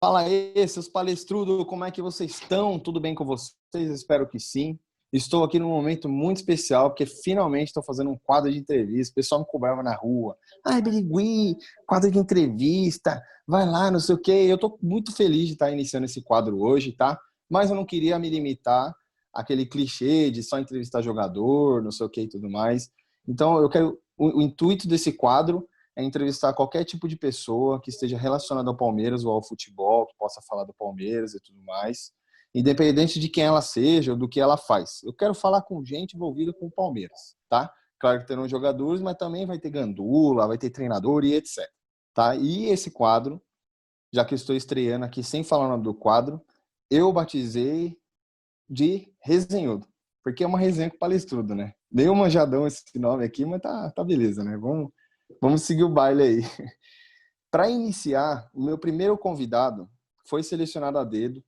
Fala aí, seus palestrudos, como é que vocês estão? Tudo bem com vocês? Espero que sim. Estou aqui num momento muito especial, porque finalmente estou fazendo um quadro de entrevista. O pessoal me cobrava na rua. Ai, Birigui, quadro de entrevista, vai lá, não sei o quê. Eu estou muito feliz de estar iniciando esse quadro hoje, tá? Mas eu não queria me limitar àquele clichê de só entrevistar jogador, não sei o quê e tudo mais. Então, eu quero. O intuito desse quadro é entrevistar qualquer tipo de pessoa que esteja relacionada ao Palmeiras ou ao futebol, que possa falar do Palmeiras e tudo mais, independente de quem ela seja ou do que ela faz. Eu quero falar com gente envolvida com o Palmeiras, tá? Claro que terão jogadores, mas também vai ter gandula, vai ter treinador e etc. Tá? E esse quadro, já que eu estou estreando aqui sem falar o nome do quadro, eu batizei de Resenhudo, porque é uma resenha com palestrudo, né? Meio manjadão esse nome aqui, mas tá beleza, né? Vamos seguir o baile aí. Para iniciar, o meu primeiro convidado foi selecionado a dedo.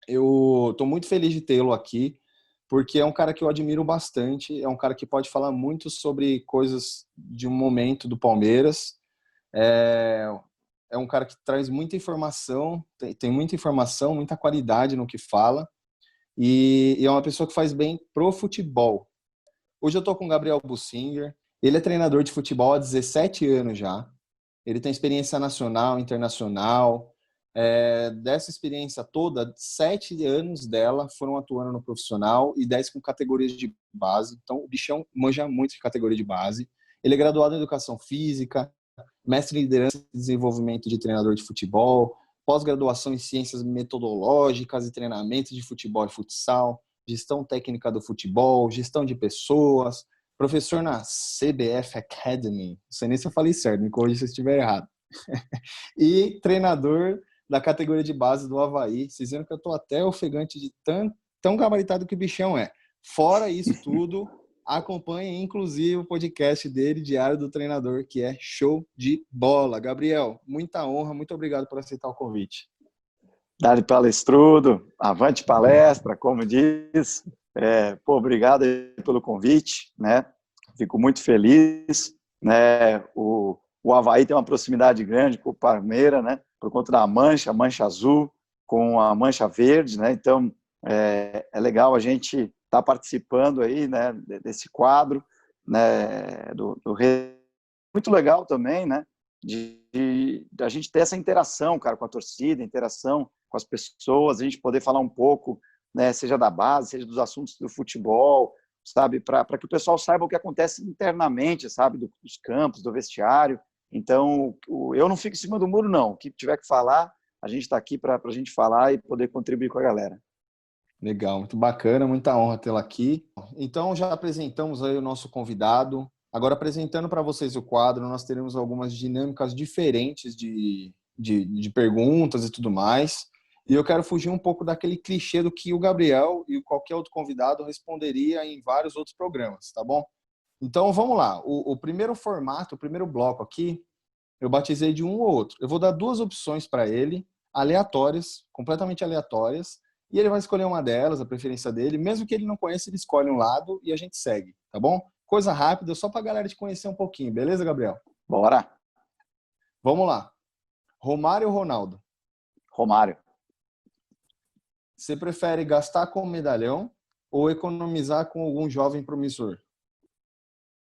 Eu estou muito feliz de tê-lo aqui, porque é um cara que eu admiro bastante, é um cara que pode falar muito sobre coisas de um momento do Palmeiras. É, é um cara que traz muita informação, tem muita informação, muita qualidade no que fala, e é uma pessoa que faz bem pro futebol. Hoje eu estou com o Gabriel Bussinger, ele é treinador de futebol há 17 anos já. Ele tem experiência nacional, internacional. Dessa experiência toda, 7 anos dela foram atuando no profissional e 10 com categorias de base. Então, o bichão manja muito de categoria de base. Ele é graduado em Educação Física, mestre em Liderança e Desenvolvimento de Treinador de Futebol, pós-graduação em Ciências Metodológicas e Treinamento de Futebol e Futsal, Gestão Técnica do Futebol, Gestão de Pessoas, professor na CBF Academy, não sei nem se eu falei certo, me corrija se eu estiver errado, e treinador da categoria de base do Avaí. Vocês viram que eu estou até ofegante de tão gabaritado que o bichão é. Fora isso tudo, acompanhe inclusive o podcast dele, Diário do Treinador, que é show de bola. Gabriel, muita honra, muito obrigado por aceitar o convite. Dale palestrudo, avante palestra, como diz. Obrigado pelo convite, né? Fico muito feliz, né? O Avaí tem uma proximidade grande com o Palmeiras, né? Por conta da mancha azul com a mancha verde, né? Então é legal a gente estar participando aí, né? Desse quadro, né? Muito legal também, né? De a gente ter essa interação, cara, com a torcida, interação com as pessoas, a gente poder falar um pouco, né, seja da base, seja dos assuntos do futebol, sabe, para que o pessoal saiba o que acontece internamente, sabe, dos campos, do vestiário. Então, eu não fico em cima do muro, não. O que tiver que falar, a gente está aqui para a gente falar e poder contribuir com a galera. Legal, muito bacana, muita honra tê-lo aqui. Então, já apresentamos aí o nosso convidado. Agora, apresentando para vocês o quadro, nós teremos algumas dinâmicas diferentes de perguntas e tudo mais. E eu quero fugir um pouco daquele clichê do que o Gabriel e qualquer outro convidado responderia em vários outros programas, tá bom? Então, vamos lá. O primeiro formato, o primeiro bloco aqui, eu batizei de um ou outro. Eu vou dar duas opções para ele, aleatórias, completamente aleatórias, e ele vai escolher uma delas, a preferência dele. Mesmo que ele não conheça, ele escolhe um lado e a gente segue, tá bom? Coisa rápida, só para a galera te conhecer um pouquinho, beleza, Gabriel? Bora! Vamos lá. Romário ou Ronaldo? Romário. Você prefere gastar com medalhão ou economizar com algum jovem promissor?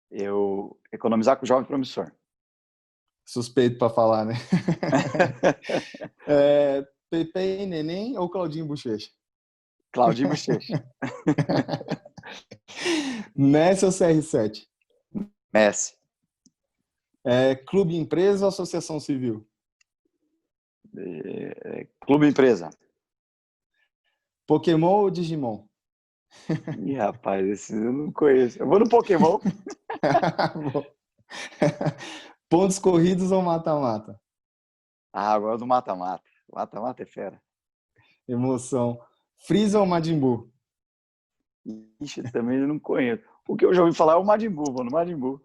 Eu economizar com o jovem promissor. Suspeito para falar, né? Pepe e Neném ou Claudinho Bochecha? Claudinho Bochecha. Messi ou CR7? Messi. Clube empresa ou associação civil? Clube empresa. Pokémon ou Digimon? Ih, rapaz, esse eu não conheço. Eu vou no Pokémon. Pontos corridos ou mata-mata? Agora do mata-mata. Mata-mata é fera. Emoção. Freeza ou Majin Buu? Ixi, também eu não conheço. O que eu já ouvi falar é o Majin Buu, vou no Majin Buu.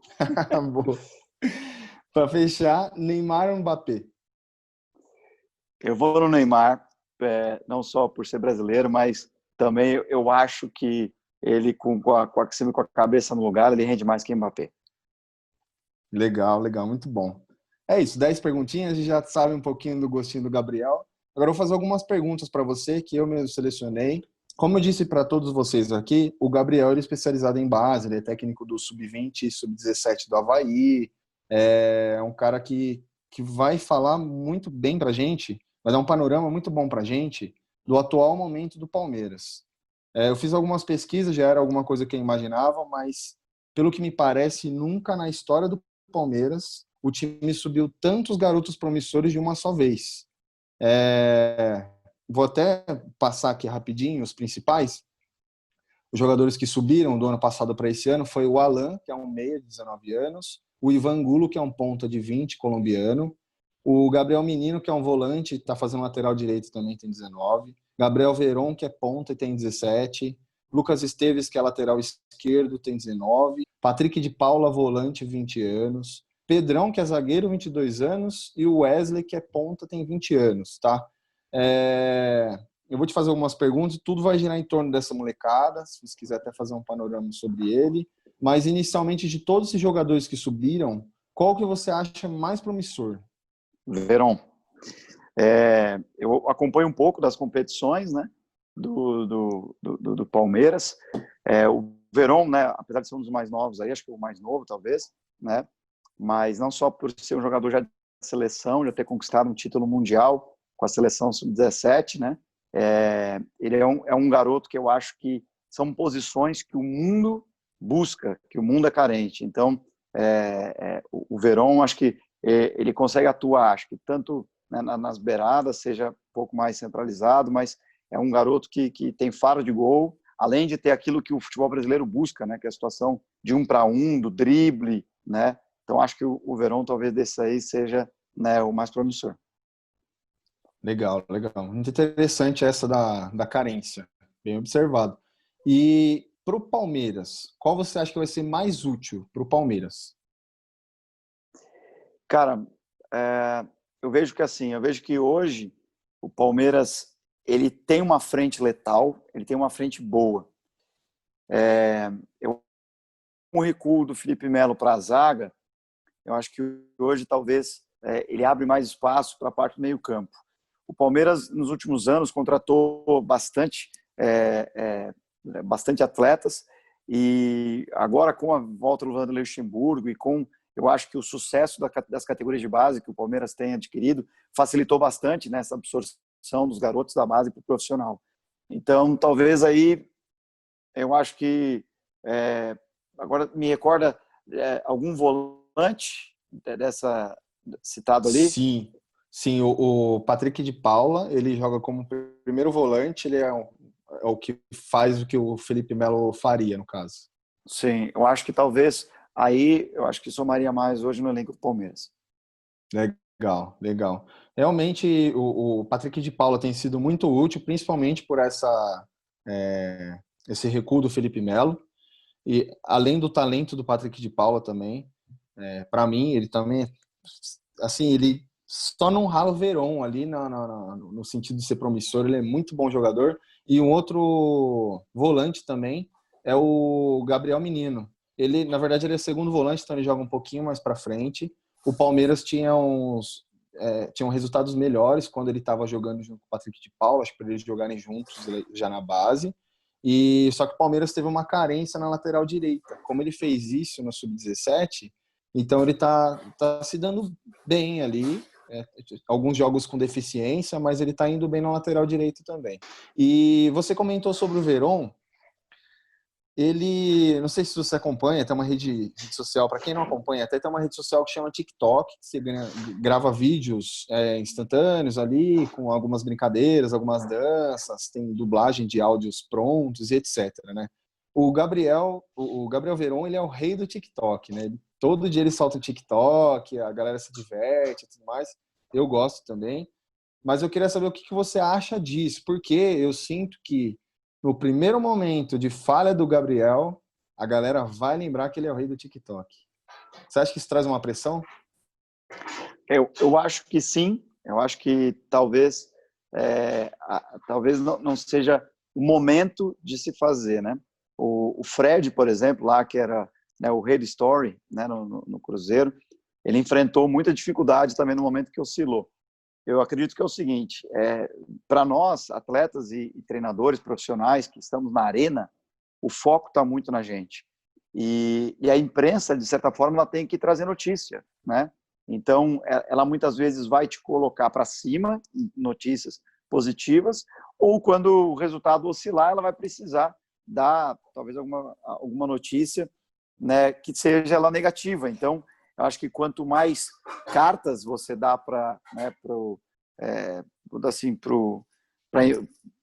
Para fechar, Neymar ou Mbappé? Eu vou no Neymar, não só por ser brasileiro, mas também eu acho que ele, com a cabeça no lugar, ele rende mais que Mbappé. Legal, legal, muito bom. É isso, 10 perguntinhas, a gente já sabe um pouquinho do gostinho do Gabriel. Agora eu vou fazer algumas perguntas para você que eu mesmo selecionei. Como eu disse para todos vocês aqui, o Gabriel ele é especializado em base, ele é técnico do Sub-20 e Sub-17 do Avaí. É um cara que vai falar muito bem para a gente, vai dar um panorama muito bom para a gente do atual momento do Palmeiras. Eu fiz algumas pesquisas, já era alguma coisa que eu imaginava, mas pelo que me parece, nunca na história do Palmeiras o time subiu tantos garotos promissores de uma só vez. Vou até passar aqui rapidinho os principais. Os jogadores que subiram do ano passado para esse ano foi o Alan, que é um meia de 19 anos, o Ivan Angulo, que é um ponta de 20, colombiano, o Gabriel Menino, que é um volante, está fazendo lateral direito também, tem 19, Gabriel Veron, que é ponta e tem 17, Lucas Esteves, que é lateral esquerdo, tem 19, Patrick de Paula, volante, 20 anos, Pedrão, que é zagueiro, 22 anos, e o Wesley, que é ponta, tem 20 anos, tá? Eu vou te fazer algumas perguntas e tudo vai girar em torno dessa molecada, se você quiser até fazer um panorama sobre ele. Mas, inicialmente, de todos esses jogadores que subiram, qual que você acha mais promissor? Verón. Eu acompanho um pouco das competições, né, do Palmeiras. O Verón, né, apesar de ser um dos mais novos, aí, acho que o mais novo, talvez, né, mas não só por ser um jogador já de seleção, já ter conquistado um título mundial com a seleção sub-17, né, ele é um garoto que eu acho que são posições que o mundo busca, que o mundo é carente. Então, o Verón, acho que ele consegue atuar, acho que tanto, né, nas beiradas, seja um pouco mais centralizado, mas é um garoto que tem faro de gol, além de ter aquilo que o futebol brasileiro busca, né, que é a situação de 1 para 1, do drible, né? Então, acho que o Verón, talvez desse aí, seja, né, o mais promissor. Legal, legal. Muito interessante essa da carência. Bem observado. E para o Palmeiras, qual você acha que vai ser mais útil para o Palmeiras? Cara, eu vejo que hoje o Palmeiras ele tem uma frente letal, ele tem uma frente boa. Com o recuo do Felipe Melo para a zaga, eu acho que hoje talvez ele abre mais espaço para a parte do meio campo. O Palmeiras, nos últimos anos, contratou bastante atletas, e agora com a volta do Vanderlei Luxemburgo e com, eu acho que o sucesso das categorias de base que o Palmeiras tem adquirido facilitou bastante, né, essa absorção dos garotos da base para o profissional. Então, talvez aí, eu acho que agora me recorda algum volante dessa citado ali? Sim, sim. O Patrick de Paula, ele joga como primeiro volante, ele é o que faz o que o Felipe Melo faria, no caso. Sim, eu acho que talvez aí, eu acho que somaria mais hoje no elenco do Palmeiras. Legal, legal. Realmente, o Patrick de Paula tem sido muito útil, principalmente por esse recuo do Felipe Melo. E além do talento do Patrick de Paula também, para mim, ele também, assim, ele só não rala o Verón ali no sentido de ser promissor, ele é muito bom jogador. E um outro volante também é o Gabriel Menino. Ele, na verdade, ele é segundo volante, então ele joga um pouquinho mais para frente. O Palmeiras tinha resultados melhores quando ele estava jogando junto com o Patrick de Paula, acho que para eles jogarem juntos já na base. E só que o Palmeiras teve uma carência na lateral direita. Como ele fez isso no sub-17, então ele tá se dando bem ali. Alguns jogos com deficiência, mas ele tá indo bem na lateral direita também. E você comentou sobre o Verón. Ele, não sei se você acompanha, tem uma rede social, para quem não acompanha, até tem uma rede social que chama TikTok, que você grava vídeos instantâneos ali, com algumas brincadeiras, algumas danças, tem dublagem de áudios prontos e etc, né? O Gabriel Veron, ele é o rei do TikTok, né? Todo dia ele solta o TikTok, a galera se diverte e tudo mais. Eu gosto também. Mas eu queria saber o que você acha disso, porque eu sinto que no primeiro momento de falha do Gabriel, a galera vai lembrar que ele é o rei do TikTok. Você acha que isso traz uma pressão? Eu acho que sim. Eu acho que talvez não seja o momento de se fazer, né? O Fred, por exemplo, lá que era, né, o rei do story, né, no Cruzeiro, ele enfrentou muita dificuldade também no momento que oscilou. Eu acredito que é o seguinte, para nós, atletas e treinadores profissionais que estamos na arena, o foco está muito na gente. E a imprensa, de certa forma, ela tem que trazer notícia, né? Então, ela muitas vezes vai te colocar para cima, notícias positivas, ou quando o resultado oscilar, ela vai precisar dar, talvez, alguma notícia, né, que seja ela negativa. Então, eu acho que quanto mais cartas você dá para, né,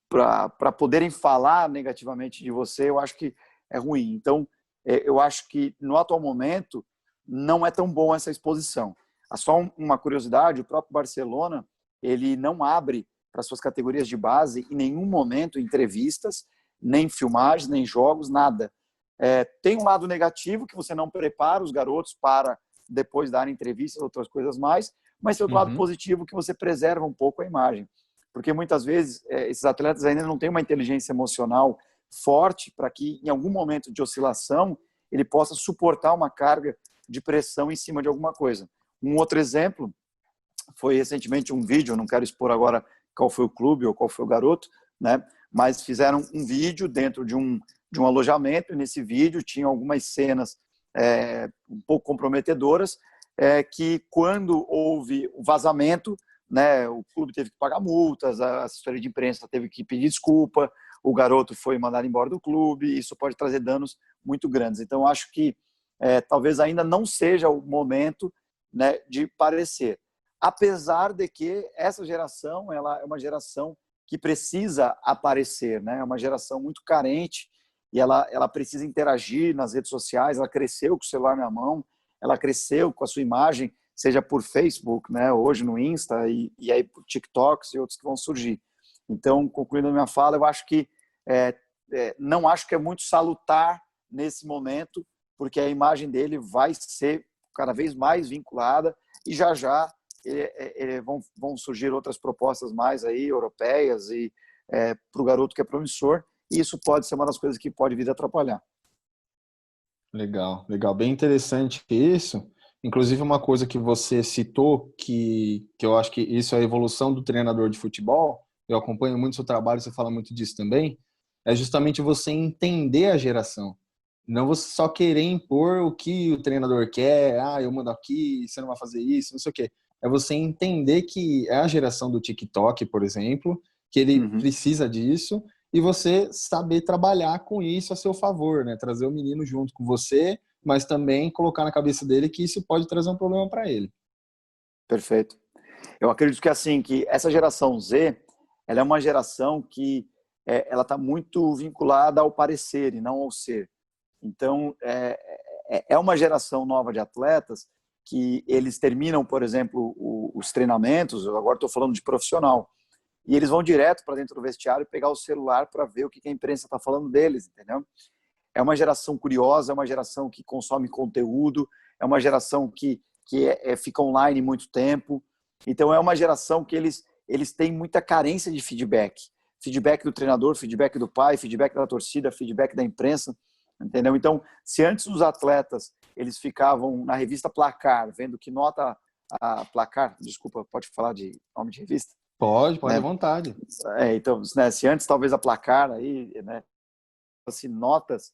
para poderem falar negativamente de você, eu acho que é ruim. Então, eu acho que no atual momento não é tão bom essa exposição. Só uma curiosidade, o próprio Barcelona, ele não abre para suas categorias de base em nenhum momento entrevistas, nem filmagens, nem jogos, nada. Tem um lado negativo, que você não prepara os garotos para depois darem entrevistas, outras coisas mais, mas tem outro lado positivo, que você preserva um pouco a imagem. Porque muitas vezes esses atletas ainda não têm uma inteligência emocional forte para que em algum momento de oscilação ele possa suportar uma carga de pressão em cima de alguma coisa. Um outro exemplo foi recentemente um vídeo, eu não quero expor agora qual foi o clube ou qual foi o garoto, né? Mas fizeram um vídeo dentro de um alojamento, e nesse vídeo tinha algumas cenas um pouco comprometedoras, que quando houve o vazamento, né, o clube teve que pagar multas, a assessoria de imprensa teve que pedir desculpa, o garoto foi mandado embora do clube, isso pode trazer danos muito grandes. Então, acho que talvez ainda não seja o momento, né, de parecer. Apesar de que essa geração, ela é uma geração que precisa aparecer, né? É uma geração muito carente e ela precisa interagir nas redes sociais, ela cresceu com o celular na mão, ela cresceu com a sua imagem, seja por Facebook, né? Hoje no Insta e aí por TikToks e outros que vão surgir. Então, concluindo a minha fala, eu acho que não acho que é muito salutar nesse momento, porque a imagem dele vai ser cada vez mais vinculada e já vão surgir outras propostas mais aí, europeias, e para o garoto que é promissor, e isso pode ser uma das coisas que pode vir a atrapalhar. Legal, legal. Bem interessante isso. Inclusive, uma coisa que você citou, que eu acho que isso é a evolução do treinador de futebol, eu acompanho muito o seu trabalho, você fala muito disso também, é justamente você entender a geração. Não você só querer impor o que o treinador quer, eu mando aqui, você não vai fazer isso, não sei o quê. É você entender que é a geração do TikTok, por exemplo, que ele precisa disso, e você saber trabalhar com isso a seu favor, né? Trazer o menino junto com você, mas também colocar na cabeça dele que isso pode trazer um problema para ele. Perfeito. Eu acredito que assim, que essa geração Z, ela é uma geração que ela está muito vinculada ao parecer e não ao ser. Então, é uma geração nova de atletas que eles terminam, por exemplo, os treinamentos, agora estou falando de profissional, e eles vão direto para dentro do vestiário pegar o celular para ver o que a imprensa está falando deles, entendeu? É uma geração curiosa, é uma geração que consome conteúdo, é uma geração que fica online muito tempo. Então, é uma geração que eles têm muita carência de feedback. Feedback do treinador, feedback do pai, feedback da torcida, feedback da imprensa, entendeu? Então, se antes os atletas eles ficavam na revista Placar, vendo que nota a Placar, desculpa, pode falar de nome de revista? Pode Né? à vontade. Então, né, se antes talvez a Placar aí, né, assim, notas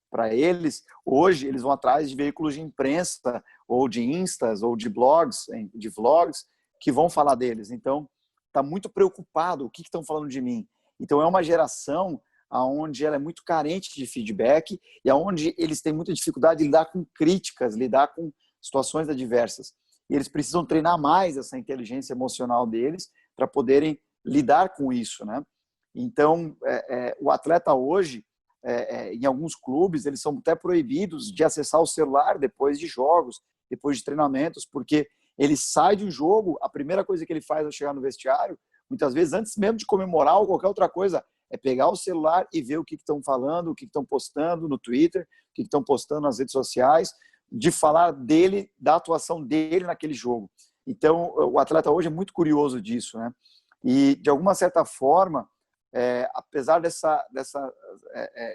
para eles, hoje eles vão atrás de veículos de imprensa ou de instas ou de blogs, de vlogs que vão falar deles. Então, está muito preocupado o que estão falando de mim. Então, é uma geração onde ela é muito carente de feedback e onde eles têm muita dificuldade de lidar com críticas, lidar com situações adversas. E eles precisam treinar mais essa inteligência emocional deles para poderem lidar com isso, né? Então, o atleta hoje, em alguns clubes, eles são até proibidos de acessar o celular depois de jogos, depois de treinamentos, porque ele sai de um jogo, a primeira coisa que ele faz ao chegar no vestiário, muitas vezes, antes mesmo de comemorar ou qualquer outra coisa, é pegar o celular e ver o que estão falando, o que estão postando no Twitter, o que estão postando nas redes sociais, de falar dele, da atuação dele naquele jogo. Então, o atleta hoje é muito curioso disso, né? E, de alguma certa forma, apesar dessa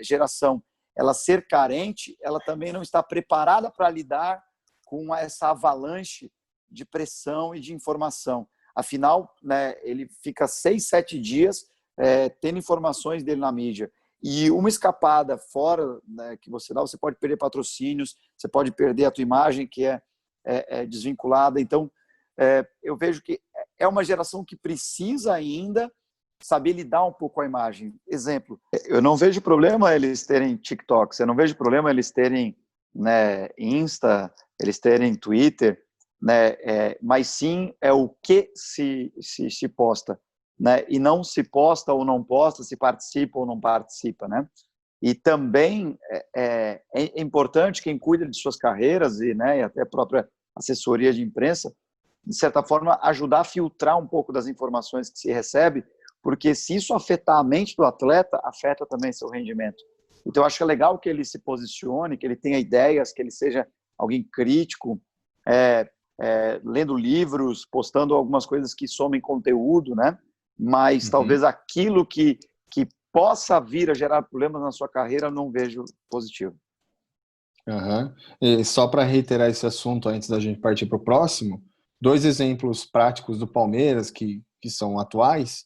geração ela ser carente, ela também não está preparada para lidar com essa avalanche de pressão e de informação. Afinal, né, ele fica 6, 7 dias tendo informações dele na mídia. E uma escapada fora, né, que você dá, você pode perder patrocínios, você pode perder a tua imagem, que é desvinculada. Então, eu vejo que é uma geração que precisa ainda saber lidar um pouco com a imagem. Exemplo, eu não vejo problema eles terem TikToks, eu não vejo problema eles terem, né, Insta, eles terem Twitter, né, mas sim o que se posta, né, e não se posta ou não posta, se participa ou não participa, né? E também é importante quem cuida de suas carreiras e até a própria assessoria de imprensa, de certa forma, ajudar a filtrar um pouco das informações que se recebe, porque se isso afetar a mente do atleta, afeta também seu rendimento. Então, eu acho que é legal que ele se posicione, que ele tenha ideias, que ele seja alguém crítico, lendo livros, postando algumas coisas que somem conteúdo, né? Mas talvez aquilo que possa vir a gerar problemas na sua carreira, eu não vejo positivo. E só para reiterar esse assunto antes da gente partir para o próximo, 2 exemplos práticos do Palmeiras que são atuais.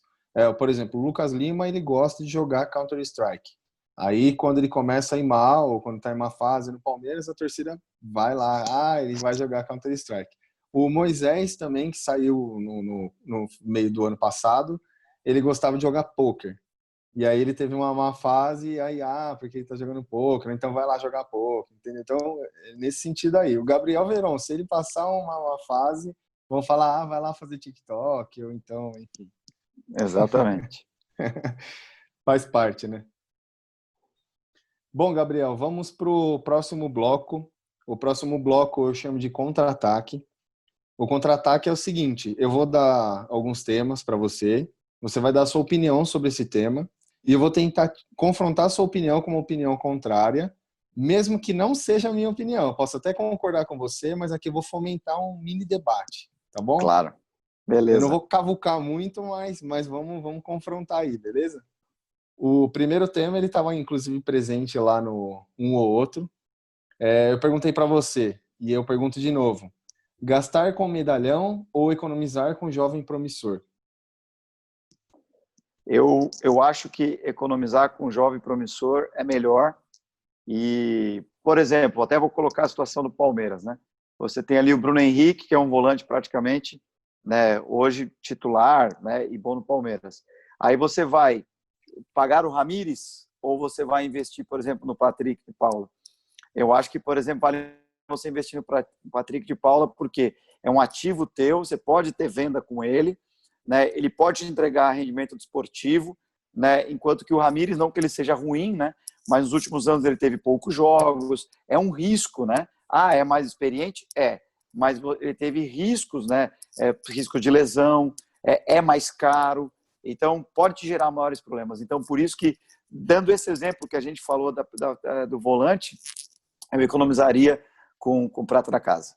Por exemplo, o Lucas Lima, ele gosta de jogar Counter-Strike. Aí, quando ele começa a ir mal, ou quando está em uma fase no Palmeiras, a torcida vai lá, ele vai jogar Counter-Strike. O Moisés também, que saiu no meio do ano passado, ele gostava de jogar poker. E aí ele teve uma má fase, e aí, porque ele tá jogando poker, então vai lá jogar poker, entendeu? Então, nesse sentido aí. O Gabriel Veron, se ele passar uma fase, vão falar, vai lá fazer TikTok, ou então, enfim. Exatamente. Faz parte, né? Bom, Gabriel, vamos pro próximo bloco. O próximo bloco eu chamo de contra-ataque. O contra-ataque é o seguinte, eu vou dar alguns temas para você vai dar a sua opinião sobre esse tema, e eu vou tentar confrontar a sua opinião com uma opinião contrária, mesmo que não seja a minha opinião. Eu posso até concordar com você, mas aqui eu vou fomentar um mini debate, tá bom? Claro. Beleza. Eu não vou cavucar muito, mas vamos confrontar aí, beleza? O primeiro tema, ele estava inclusive presente lá no Um ou Outro. Eu perguntei para você, e eu pergunto de novo. Gastar com medalhão ou economizar com jovem promissor? Eu acho que economizar com jovem promissor é melhor. E, por exemplo, até vou colocar a situação do Palmeiras, né? Você tem ali o Bruno Henrique, que é um volante praticamente, né, hoje titular, né, e bom no Palmeiras. Aí você vai pagar o Ramires ou você vai investir, por exemplo, no Patrick de Paula? Eu acho que, por exemplo, vale você investir no Patrick de Paula porque é um ativo teu, você pode ter venda com ele, né? Ele pode entregar rendimento desportivo, né? Enquanto que o Ramires, não que ele seja ruim, né? Mas nos últimos anos ele teve poucos jogos, é um risco, né? É mais experiente? Mas ele teve riscos, né? Risco de lesão, é mais caro, então pode te gerar maiores problemas. Então, por isso que, dando esse exemplo que a gente falou do volante, eu economizaria com prata da casa.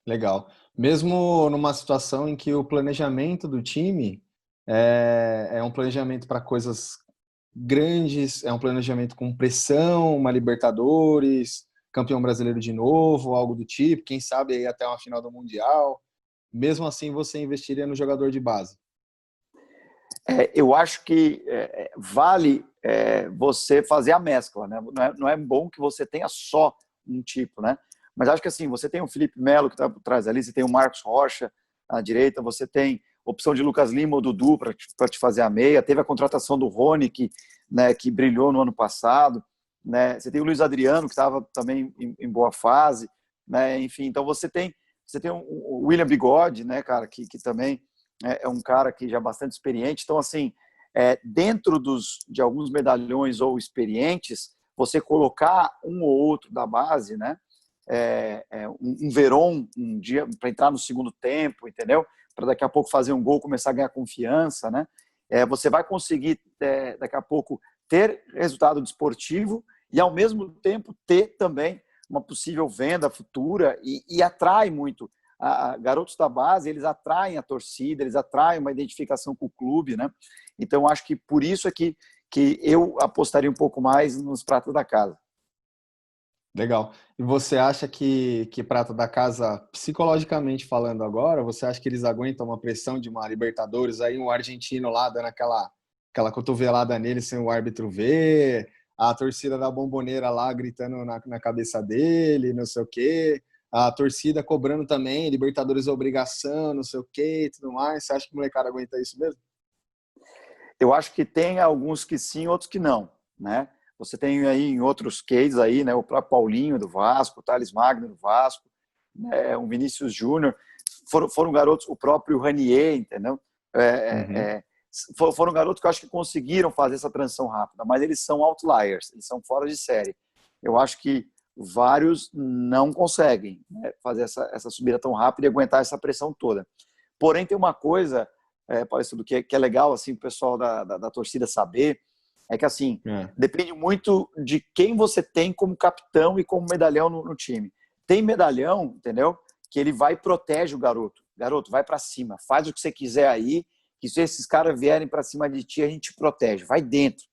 Legal. Mesmo numa situação em que o planejamento do time é um planejamento para coisas grandes, é um planejamento com pressão, uma Libertadores, campeão brasileiro de novo, algo do tipo, quem sabe aí até uma final do Mundial. Mesmo assim, você investiria no jogador de base? Eu acho que vale você fazer a mescla, né? Não é bom que você tenha só um tipo, né? Mas acho que assim, você tem o Felipe Melo que está por trás ali, você tem o Marcos Rocha à direita, você tem opção de Lucas Lima ou Dudu para te fazer a meia, teve a contratação do Rony que brilhou no ano passado, né? Você tem o Luiz Adriano que estava também em boa fase, né? Enfim, então você tem o William Bigode, né, cara, que também é um cara que já é bastante experiente. Então, assim, dentro de alguns medalhões ou experientes, você colocar um ou outro da base, né? Um Veron um dia para entrar no segundo tempo, entendeu? Para daqui a pouco fazer um gol, começar a ganhar confiança, né? Você vai conseguir daqui a pouco ter resultado desportivo e ao mesmo tempo ter também uma possível venda futura e atrai muito. Garotos da base, eles atraem a torcida, eles atraem uma identificação com o clube, né? Então acho que por isso é que eu apostaria um pouco mais nos pratos da casa. Legal. E você acha que Prata da Casa, psicologicamente falando agora, você acha que eles aguentam uma pressão de uma Libertadores, aí um argentino lá dando aquela cotovelada nele sem o árbitro ver, a torcida da Bomboneira lá gritando na cabeça dele, não sei o quê, a torcida cobrando também, Libertadores é obrigação, não sei o quê e tudo mais. Você acha que o molecada aguenta isso mesmo? Eu acho que tem alguns que sim, outros que não, né? Você tem aí em outros cases aí, né? O próprio Paulinho do Vasco, o Thales Magno do Vasco, né? O Vinícius Júnior, foram garotos, o próprio Ranier, entendeu? Uhum. Foram garotos que eu acho que conseguiram fazer essa transição rápida, mas eles são outliers, eles são fora de série. Eu acho que vários não conseguem, né, fazer essa subida tão rápida e aguentar essa pressão toda. Porém, tem uma coisa, Palestro, que é legal assim, o pessoal da torcida saber, é que assim, É. depende muito de quem você tem como capitão e como medalhão no time. Tem medalhão, entendeu? Que ele vai e protege o garoto. Garoto, vai para cima, faz o que você quiser aí, que se esses caras vierem para cima de ti, a gente protege, vai dentro.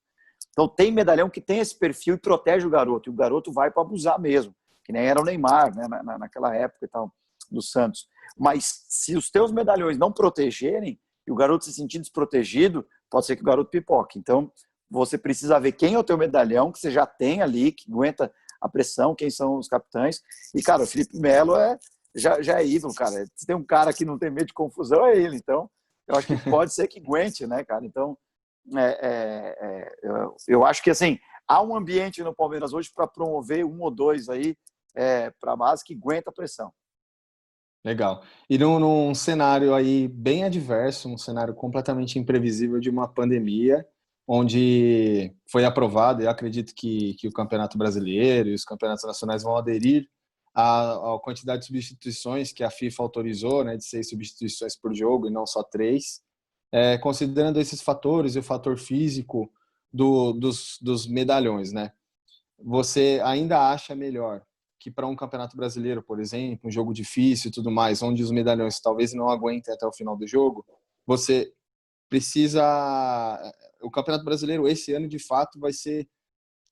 Então tem medalhão que tem esse perfil e protege o garoto, e o garoto vai para abusar mesmo, que nem era o Neymar, né, naquela época e tal, do Santos. Mas se os teus medalhões não protegerem e o garoto se sentir desprotegido, pode ser que o garoto pipoque. Então você precisa ver quem é o teu medalhão, que você já tem ali, que aguenta a pressão, quem são os capitães. E, cara, o Felipe Melo já é ídolo, cara. Se tem um cara que não tem medo de confusão, é ele. Então, eu acho que pode ser que aguente, né, cara? Então, eu acho que, assim, há um ambiente no Palmeiras hoje para promover um ou dois aí para a base que aguenta a pressão. Legal. E num cenário aí bem adverso, um cenário completamente imprevisível de uma pandemia, onde foi aprovado, e eu acredito que o Campeonato Brasileiro e os campeonatos nacionais vão aderir à quantidade de substituições que a FIFA autorizou, né, de 6 substituições por jogo e não só 3. Considerando esses fatores e o fator físico dos medalhões, né? Você ainda acha melhor que para um campeonato brasileiro, por exemplo, um jogo difícil e tudo mais, onde os medalhões talvez não aguentem até o final do jogo, você precisa... O campeonato brasileiro esse ano, de fato, vai ser,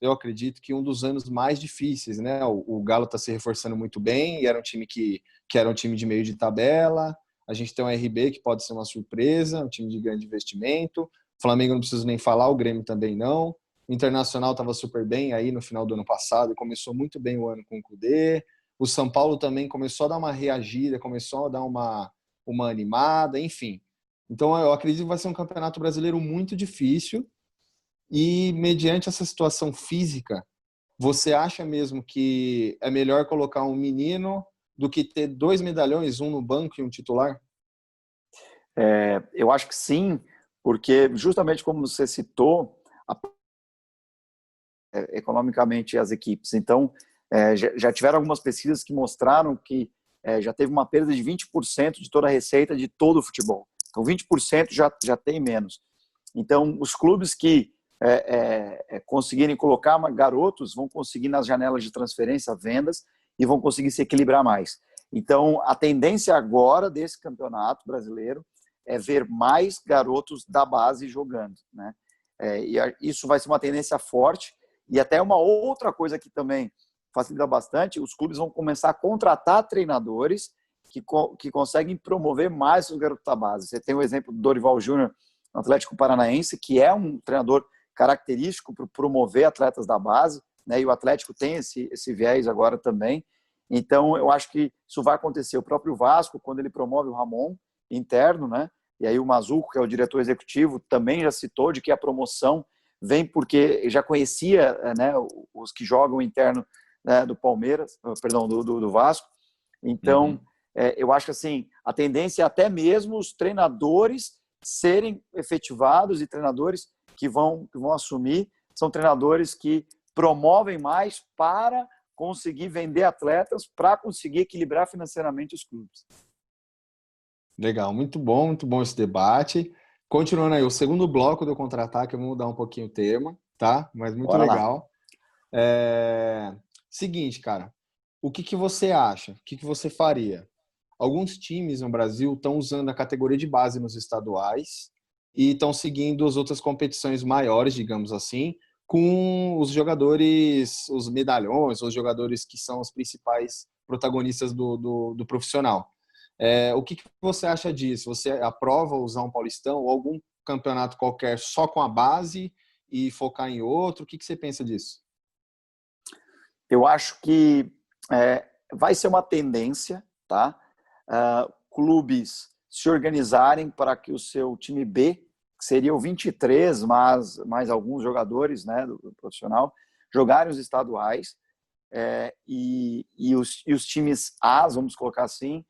eu acredito, que um dos anos mais difíceis, né? O Galo está se reforçando muito bem, e era um time que era um time de meio de tabela. A gente tem um RB que pode ser uma surpresa, um time de grande investimento. O Flamengo não preciso nem falar, o Grêmio também não. O Internacional estava super bem aí no final do ano passado, começou muito bem o ano com o Cudê. O São Paulo também começou a dar uma reagida, começou a dar uma animada, enfim. Então eu acredito que vai ser um campeonato brasileiro muito difícil, e mediante essa situação física, você acha mesmo que é melhor colocar um menino do que ter 2 medalhões, um no banco e um titular? Eu acho que sim, porque justamente como você citou, economicamente as equipes. Então, já tiveram algumas pesquisas que mostraram que já teve uma perda de 20% de toda a receita de todo o futebol. Então, 20% já tem menos. Então, os clubes que conseguirem colocar garotos vão conseguir nas janelas de transferência vendas e vão conseguir se equilibrar mais. Então, a tendência agora desse campeonato brasileiro é ver mais garotos da base jogando, né? E isso vai ser uma tendência forte. E até uma outra coisa que também facilita bastante, os clubes vão começar a contratar treinadores que conseguem promover mais os garotos da base. Você tem o exemplo do Dorival Júnior no Atlético Paranaense, que é um treinador característico para promover atletas da base, né? E o Atlético tem esse viés agora também. Então, eu acho que isso vai acontecer. O próprio Vasco, quando ele promove o Ramon interno, né? E aí o Mazuco, que é o diretor executivo, também já citou de que a promoção vem porque já conhecia, né, os que jogam interno, né, do Palmeiras, perdão, do Vasco. Então, eu acho que assim, a tendência é até mesmo os treinadores serem efetivados, e treinadores que vão assumir são treinadores que promovem mais para conseguir vender atletas, para conseguir equilibrar financeiramente os clubes. Legal, muito bom esse debate. Continuando aí, o segundo bloco do Contra-Ataque, vamos mudar um pouquinho o tema, tá? Mas muito Bora lá. legal. Seguinte, cara, o que você acha? O que você faria? Alguns times no Brasil estão usando a categoria de base nos estaduais e estão seguindo as outras competições maiores, digamos assim, com os jogadores, os medalhões, os jogadores que são os principais protagonistas do profissional. O que você acha disso? Você aprova usar um Paulistão ou algum campeonato qualquer só com a base e focar em outro? O que você pensa disso? Eu acho que vai ser uma tendência, tá? Clubes se organizarem para que o seu time B, que seria o 23, mas mais alguns jogadores, né, do profissional, jogarem os estaduais, e os times A, vamos colocar assim,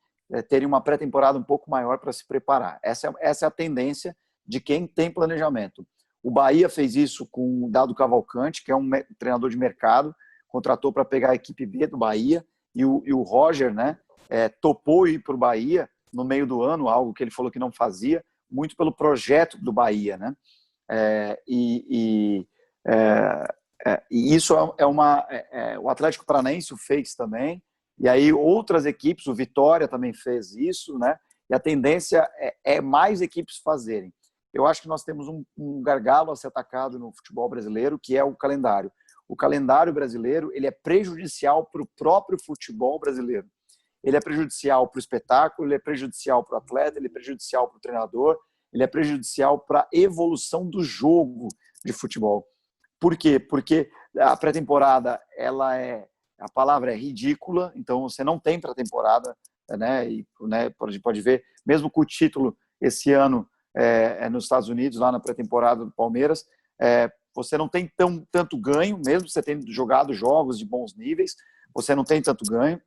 terem uma pré-temporada um pouco maior para se preparar. Essa é a tendência de quem tem planejamento. O Bahia fez isso com o Dado Cavalcante, que é um treinador de mercado, contratou para pegar a equipe B do Bahia, e o Roger, né, topou ir para o Bahia no meio do ano, algo que ele falou que não fazia, muito pelo projeto do Bahia, né? E isso o Atlético Paranaense o fez também, e aí outras equipes, o Vitória também fez isso, né? E a tendência é mais equipes fazerem. Eu acho que nós temos um gargalo a ser atacado no futebol brasileiro, que é o calendário. O calendário brasileiro, ele é prejudicial para o próprio futebol brasileiro. Ele é prejudicial para o espetáculo, ele é prejudicial para o atleta, ele é prejudicial para o treinador, ele é prejudicial para a evolução do jogo de futebol. Por quê? Porque a pré-temporada, a palavra é ridícula, então você não tem pré-temporada, né? E, né, pode ver, mesmo com o título esse ano nos Estados Unidos, lá na pré-temporada do Palmeiras, você não tem tanto ganho, mesmo você tendo jogado jogos de bons níveis, você não tem tanto ganho.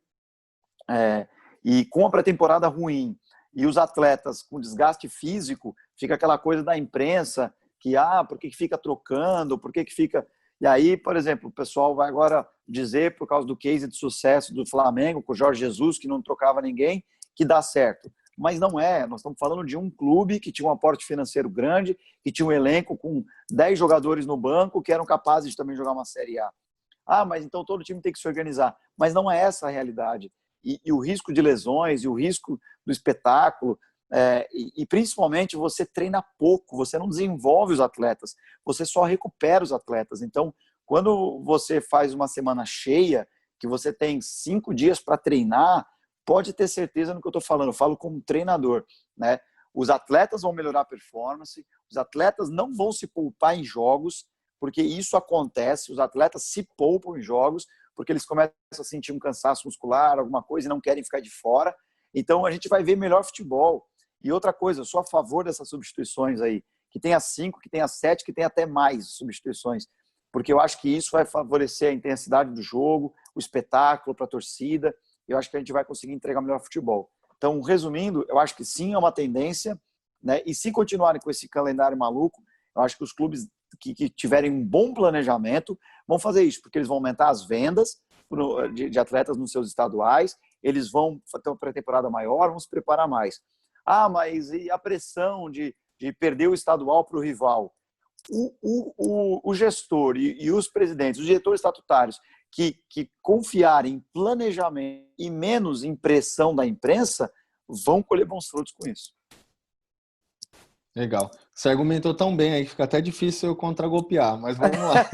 E com a pré-temporada ruim e os atletas com desgaste físico, fica aquela coisa da imprensa que, por que fica trocando, por que fica... E aí, por exemplo, o pessoal vai agora dizer, por causa do case de sucesso do Flamengo, com o Jorge Jesus, que não trocava ninguém, que dá certo. Mas não é, nós estamos falando de um clube que tinha um aporte financeiro grande, que tinha um elenco com 10 jogadores no banco, que eram capazes de também jogar uma Série A. Mas então todo time tem que se organizar. Mas não é essa a realidade. E o risco de lesões, e o risco do espetáculo, e principalmente você treina pouco, você não desenvolve os atletas, você só recupera os atletas. Então, quando você faz uma semana cheia, que você tem 5 dias para treinar, pode ter certeza no que eu estou falando, eu falo como treinador, né? Os atletas vão melhorar a performance, os atletas não vão se poupar em jogos, porque isso acontece, os atletas se poupam em jogos, porque eles começam a sentir um cansaço muscular, alguma coisa, e não querem ficar de fora. Então, a gente vai ver melhor futebol. E outra coisa, eu sou a favor dessas substituições aí, que tenha 5, que tenha 7, que tenha até mais substituições, porque eu acho que isso vai favorecer a intensidade do jogo, o espetáculo para a torcida, e eu acho que a gente vai conseguir entregar melhor futebol. Então, resumindo, eu acho que sim, é uma tendência, né? E se continuarem com esse calendário maluco, eu acho que os clubes que tiverem um bom planejamento vão fazer isso, porque eles vão aumentar as vendas de atletas nos seus estaduais, eles vão ter uma pré-temporada maior, vão se preparar mais. Mas e a pressão de perder o estadual para o rival? O gestor e os presidentes, os diretores estatutários, que confiarem em planejamento e menos em pressão da imprensa, vão colher bons frutos com isso. Legal. Você argumentou tão bem aí que fica até difícil eu contragolpear, mas vamos lá.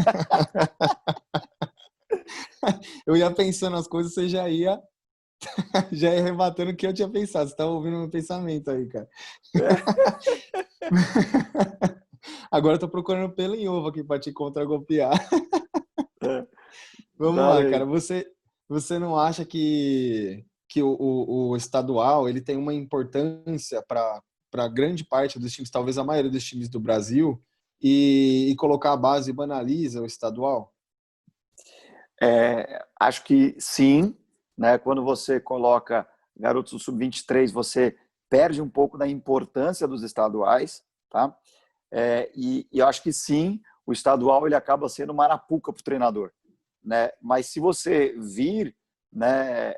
Eu ia pensando as coisas, você já ia rebatendo o que eu tinha pensado. Você estava ouvindo meu pensamento aí, cara. Agora eu tô procurando pelo em ovo aqui para te contragolpear. Vamos lá, cara. Você não acha que o estadual ele tem uma importância para grande parte dos times, talvez a maioria dos times do Brasil, e colocar a base banaliza o estadual? Acho que sim, né? Quando você coloca garotos do sub-23, você perde um pouco da importância dos estaduais, tá? E eu acho que sim, o estadual ele acaba sendo uma arapuca para o treinador, né? Mas se você vir, né,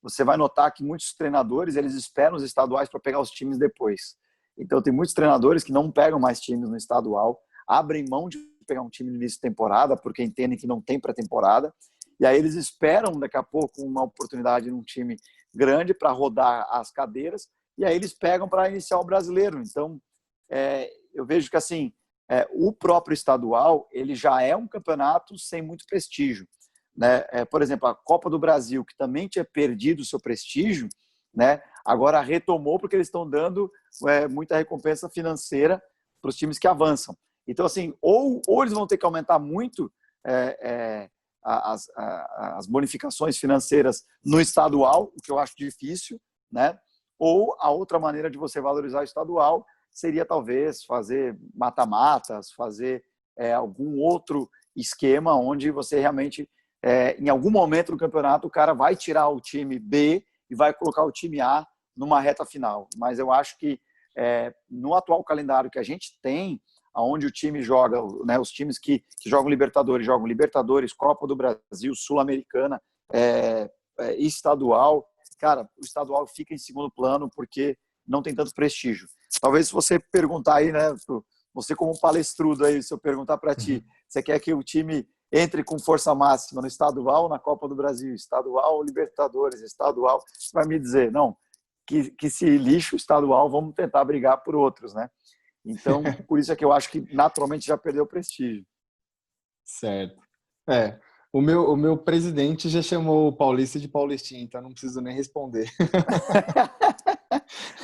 você vai notar que muitos treinadores eles esperam os estaduais para pegar os times depois. Então tem muitos treinadores que não pegam mais times no estadual, abrem mão de pegar um time no início de temporada porque entendem que não tem pré-temporada, e aí eles esperam daqui a pouco uma oportunidade num time grande para rodar as cadeiras, e aí eles pegam para iniciar o brasileiro. Então eu vejo que assim o próprio estadual ele já é um campeonato sem muito prestígio, né? Por exemplo, a Copa do Brasil, que também tinha perdido o seu prestígio, né? Agora retomou porque eles estão dando muita recompensa financeira para os times que avançam. Então, assim, ou eles vão ter que aumentar muito as bonificações financeiras no estadual, o que eu acho difícil, né? Ou a outra maneira de você valorizar o estadual seria talvez fazer mata-matas, fazer algum outro esquema onde você realmente, em algum momento do campeonato, o cara vai tirar o time B e vai colocar o time A numa reta final. Mas eu acho que no atual calendário que a gente tem, onde o time joga, né, os times que jogam Libertadores, Copa do Brasil, Sul-Americana, estadual, cara, o estadual fica em segundo plano porque não tem tanto prestígio. Talvez se você perguntar aí, né, você como palestrudo aí, se eu perguntar para ti, você quer que o time entre com força máxima no estadual, na Copa do Brasil, estadual, Libertadores, estadual, você vai me dizer, não, que se lixe o estadual, vamos tentar brigar por outros, né? Então, por isso é que eu acho que naturalmente já perdeu o prestígio. Certo. O meu presidente já chamou o Paulista de Paulistinha, então não preciso nem responder.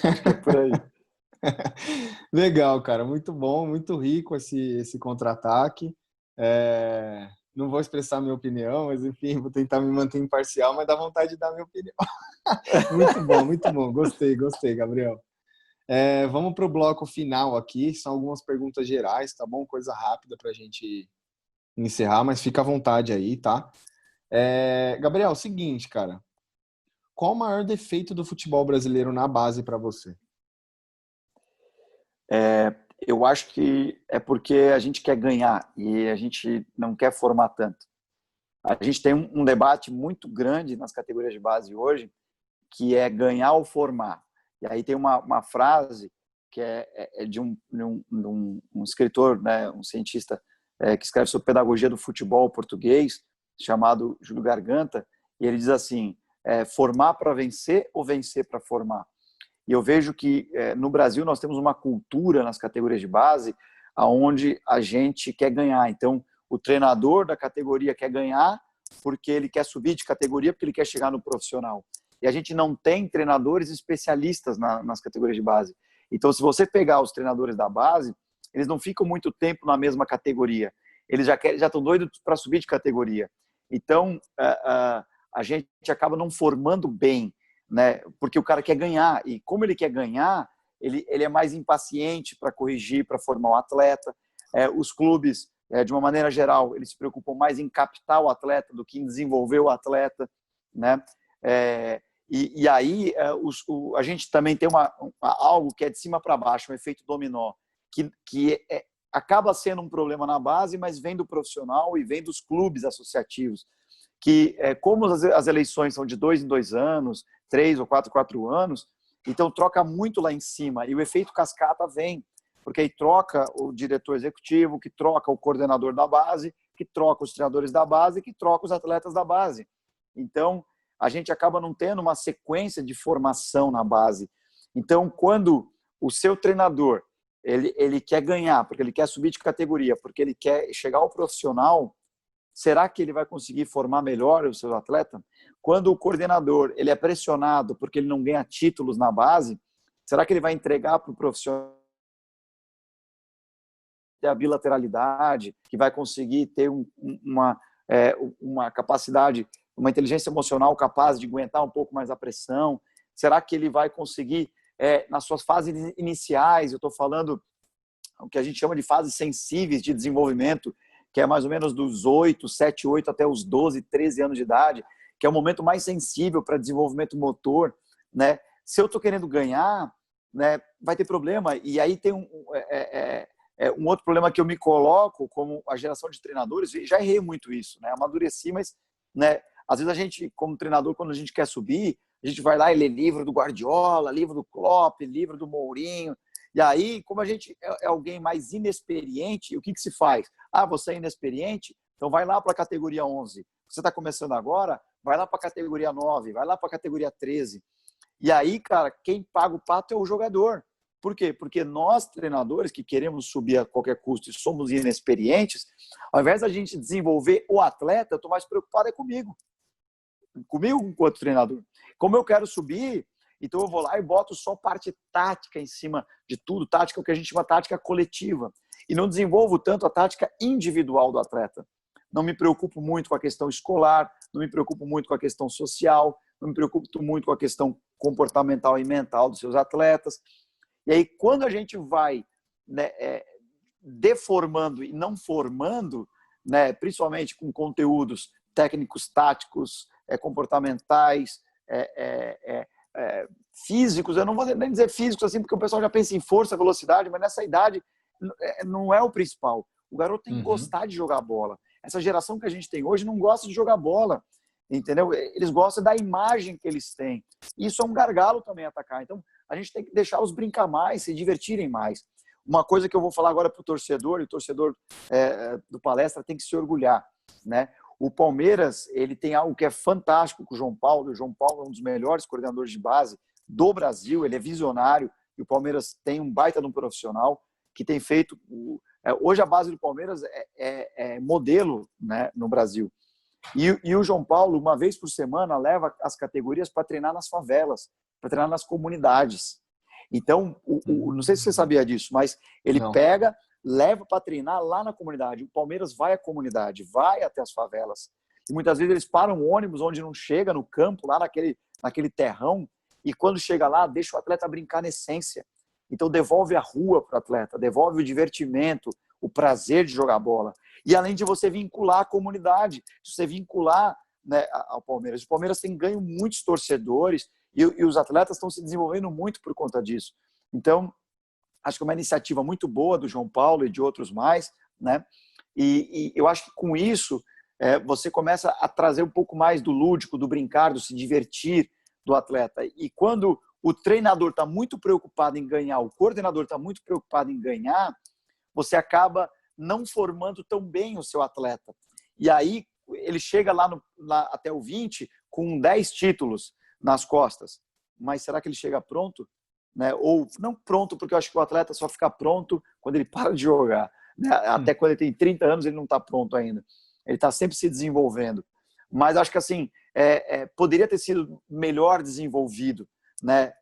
Acho que é por aí. Legal, cara. Muito bom, muito rico esse contra-ataque. Não vou expressar minha opinião, mas enfim, vou tentar me manter imparcial, mas dá vontade de dar minha opinião. Muito bom, muito bom. Gostei, Gabriel. Vamos para o bloco final aqui. São algumas perguntas gerais, tá bom? Coisa rápida para a gente encerrar, mas fica à vontade aí, tá? Gabriel, seguinte, cara. Qual o maior defeito do futebol brasileiro na base para você? Eu acho que é porque a gente quer ganhar e a gente não quer formar tanto. A gente tem um debate muito grande nas categorias de base hoje, que é ganhar ou formar. E aí tem uma frase que é de um escritor, né, um cientista que escreve sobre pedagogia do futebol português, chamado Júlio Garganta, e ele diz assim, formar para vencer ou vencer para formar? E eu vejo que no Brasil nós temos uma cultura nas categorias de base onde a gente quer ganhar. Então, o treinador da categoria quer ganhar porque ele quer subir de categoria, porque ele quer chegar no profissional. E a gente não tem treinadores especialistas nas categorias de base. Então, se você pegar os treinadores da base, eles não ficam muito tempo na mesma categoria. Eles já estão doidos para subir de categoria. Então, a gente acaba não formando bem, né? Porque o cara quer ganhar. E como ele quer ganhar, ele é mais impaciente para corrigir, para formar o atleta. Os clubes, de uma maneira geral, eles se preocupam mais em captar o atleta do que em desenvolver o atleta, né? E aí a gente também tem algo que é de cima para baixo, um efeito dominó, que acaba sendo um problema na base, mas vem do profissional e vem dos clubes associativos, que como as eleições são de 2 em 2 anos, 3 ou 4 anos, então troca muito lá em cima e o efeito cascata vem, porque aí troca o diretor executivo, que troca o coordenador da base, que troca os treinadores da base, que troca os atletas da base. Então, a gente acaba não tendo uma sequência de formação na base. Então, quando o seu treinador ele quer ganhar, porque ele quer subir de categoria, porque ele quer chegar ao profissional, será que ele vai conseguir formar melhor o seu atleta? Quando o coordenador ele é pressionado porque ele não ganha títulos na base, será que ele vai entregar para o profissional ter a bilateralidade, que vai conseguir ter uma capacidade, uma inteligência emocional capaz de aguentar um pouco mais a pressão? Será que ele vai conseguir, nas suas fases iniciais, eu estou falando o que a gente chama de fases sensíveis de desenvolvimento, que é mais ou menos dos 7, 8 até os 12, 13 anos de idade, que é o momento mais sensível para desenvolvimento motor, né? Se eu estou querendo ganhar, né, vai ter problema. E aí tem um outro problema que eu me coloco como a geração de treinadores, e já errei muito isso, né? Amadureci, mas, né, às vezes a gente, como treinador, quando a gente quer subir, a gente vai lá e lê livro do Guardiola, livro do Klopp, livro do Mourinho, e aí, como a gente é alguém mais inexperiente, o que se faz? Você é inexperiente? Então vai lá para a categoria 11. Você está começando agora? Vai lá para a categoria 9, vai lá para a categoria 13. E aí, cara, quem paga o pato é o jogador. Por quê? Porque nós, treinadores, que queremos subir a qualquer custo e somos inexperientes, ao invés da gente desenvolver o atleta, eu estou mais preocupado comigo enquanto treinador. Como eu quero subir, então eu vou lá e boto só parte tática em cima de tudo, tática, o que a gente chama tática coletiva, e não desenvolvo tanto a tática individual do atleta. Não me preocupo muito com a questão escolar, não me preocupo muito com a questão social, não me preocupo muito com a questão comportamental e mental dos seus atletas. E aí, quando a gente vai, né, deformando e não formando, né, principalmente com conteúdos técnicos, táticos, comportamentais, físicos, eu não vou nem dizer físicos assim, porque o pessoal já pensa em força, velocidade, mas nessa idade não é o principal. O garoto tem que gostar de jogar bola. Essa geração que a gente tem hoje não gosta de jogar bola, entendeu? Eles gostam da imagem que eles têm. Isso é um gargalo também atacar. Então, a gente tem que deixá-los brincar mais, se divertirem mais. Uma coisa que eu vou falar agora para o torcedor, e o torcedor do Palestra tem que se orgulhar, né? O Palmeiras, ele tem algo que é fantástico com o João Paulo. O João Paulo é um dos melhores coordenadores de base do Brasil, ele é visionário, e o Palmeiras tem um baita de um profissional que tem feito... Hoje a base do Palmeiras é modelo, né, no Brasil. E o João Paulo, uma vez por semana, leva as categorias para treinar nas favelas, para treinar nas comunidades. Então, não sei se você sabia disso, mas ele pega, leva para treinar lá na comunidade. O Palmeiras vai à comunidade, vai até as favelas. E muitas vezes eles param um ônibus onde não chega, no campo, lá naquele terrão, e quando chega lá, deixa o atleta brincar na essência. Então, devolve a rua para o atleta, devolve o divertimento, o prazer de jogar bola. E além de você vincular a comunidade, você vincular, né, ao Palmeiras. O Palmeiras tem ganho muitos torcedores e os atletas estão se desenvolvendo muito por conta disso. Então, acho que é uma iniciativa muito boa do João Paulo e de outros mais, né? E eu acho que com isso você começa a trazer um pouco mais do lúdico, do brincar, do se divertir do atleta. E quando o treinador está muito preocupado em ganhar, o coordenador está muito preocupado em ganhar, você acaba não formando tão bem o seu atleta. E aí ele chega lá até o 20 com 10 títulos nas costas. Mas será que ele chega pronto? Né? Ou não pronto, porque eu acho que o atleta só fica pronto quando ele para de jogar. Né? Até quando ele tem 30 anos, ele não está pronto ainda. Ele está sempre se desenvolvendo. Mas acho que assim, poderia ter sido melhor desenvolvido, né,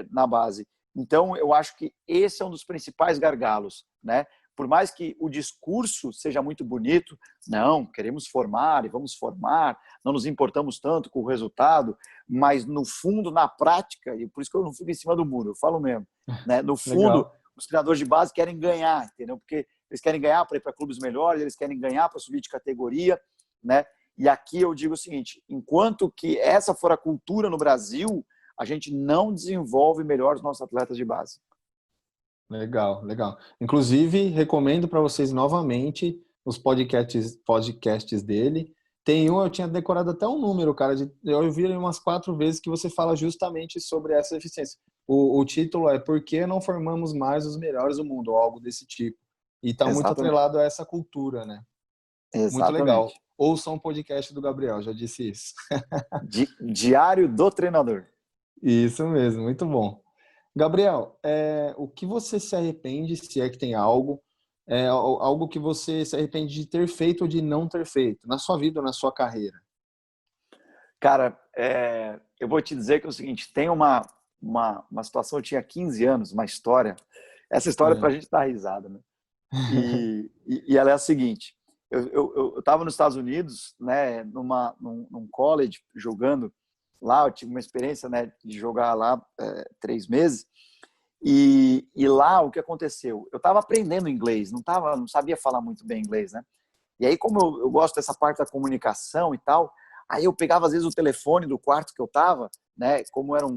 na base. Então, eu acho que esse é um dos principais gargalos, né? Por mais que o discurso seja muito bonito, não, queremos formar e vamos formar, não nos importamos tanto com o resultado, mas no fundo, na prática, e por isso que eu não fico em cima do muro, eu falo mesmo, né? No fundo, os treinadores de base querem ganhar, entendeu? Porque eles querem ganhar para ir para clubes melhores, eles querem ganhar para subir de categoria, né? E aqui eu digo o seguinte, enquanto que essa for a cultura no Brasil, a gente não desenvolve melhor os nossos atletas de base. Legal, legal. Inclusive, recomendo para vocês novamente os podcasts dele. Tem um, eu tinha decorado até um número, cara. Eu ouvi umas 4 vezes que você fala justamente sobre essa eficiência. O título é Por que não formamos mais os melhores do mundo? Ou algo desse tipo. E está muito atrelado a essa cultura, né? Exatamente. Muito legal. Ouçam um podcast do Gabriel, já disse isso. Diário do treinador. Isso mesmo, muito bom. Gabriel, o que você se arrepende, se é que tem algo, algo que você se arrepende de ter feito ou de não ter feito, na sua vida ou na sua carreira? Cara, eu vou te dizer que é o seguinte, tem uma situação, eu tinha 15 anos, uma história, essa história pra gente dar risada, né? E ela é a seguinte, eu estava nos Estados Unidos, né, num college, jogando lá, eu tive uma experiência, né, de jogar lá 3 meses, e lá o que aconteceu? Eu estava aprendendo inglês, não sabia falar muito bem inglês, né? E aí, como eu gosto dessa parte da comunicação e tal, aí eu pegava às vezes o telefone do quarto que eu estava, né, como era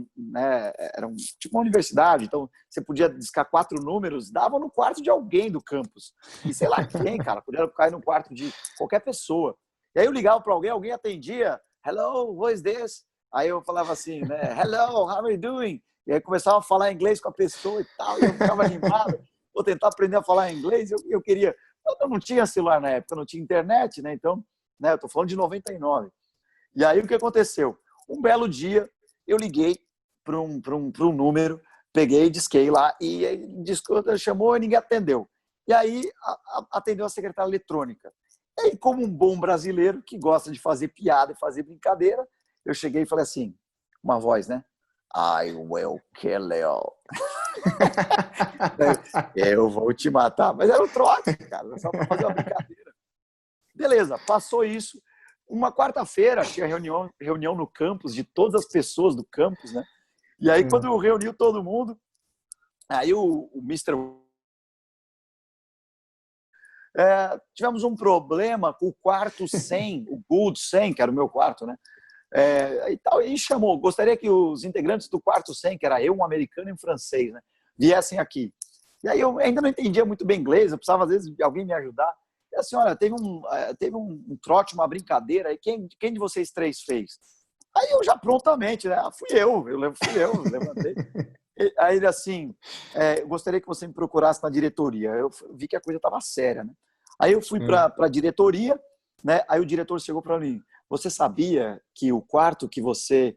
tipo uma universidade, então você podia discar 4 números, dava no quarto de alguém do campus, e sei lá quem, cara, podia cair no quarto de qualquer pessoa. E aí eu ligava para alguém atendia, hello, who is this? Aí eu falava assim, né, hello, how are you doing? E aí começava a falar inglês com a pessoa e tal, e eu ficava animado, vou tentar aprender a falar inglês, eu queria, eu não tinha celular na época, não tinha internet, né, então, né, eu tô falando de 99. E aí o que aconteceu? Um belo dia, eu liguei para um número peguei, disquei lá, e chamou e ninguém atendeu. E aí atendeu a secretária eletrônica. E aí, como um bom brasileiro que gosta de fazer piada e fazer brincadeira, eu cheguei e falei assim, uma voz, né? I will kill you. Eu vou te matar. Mas era um trote, cara, só para fazer uma brincadeira. Beleza, passou isso. Uma quarta-feira, tinha reunião no campus de todas as pessoas do campus, né? E aí, quando reuniu todo mundo, aí o Mr. Tivemos um problema com o quarto 100, o Gold 100, que era o meu quarto, né? E chamou, gostaria que os integrantes do quarto 100, que era eu, um americano e um francês, né, viessem aqui. E aí eu ainda não entendia muito bem inglês, eu precisava às vezes de alguém me ajudar. E assim, olha, teve um trote, uma brincadeira, e quem de vocês três fez? Aí eu já prontamente, né, fui eu levantei. Aí ele assim, gostaria que você me procurasse na diretoria. Eu vi que a coisa estava séria, né? Aí eu fui para a diretoria, né? Aí o diretor chegou para mim, você sabia que o quarto que você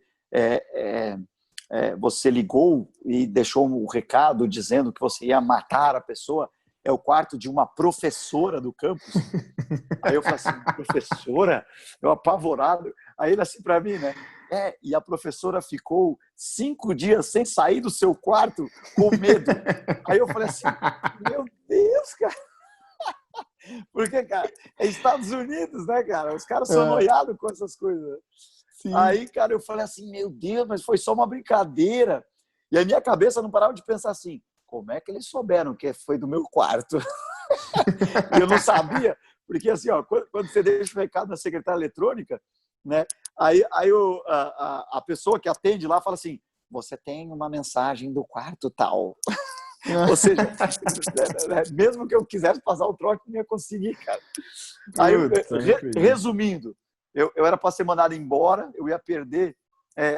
você ligou e deixou um recado dizendo que você ia matar a pessoa é o quarto de uma professora do campus? Aí eu falei assim, professora? Eu apavorado. Aí ele assim para mim, né? E a professora ficou 5 dias sem sair do seu quarto com medo. Aí eu falei assim, meu Deus, cara. Porque, cara, é Estados Unidos, né, cara? Os caras são noiados com essas coisas. Sim. Aí, cara, eu falei assim, meu Deus, mas foi só uma brincadeira. E a minha cabeça não parava de pensar assim, como é que eles souberam que foi do meu quarto? E eu não sabia, porque assim, ó, quando você deixa o recado na secretária eletrônica, né, aí a pessoa que atende lá fala assim, você tem uma mensagem do quarto tal. Ou seja, mesmo que eu quisesse passar o trote, não ia conseguir, cara. Aí, resumindo, eu era para ser mandado embora, eu ia perder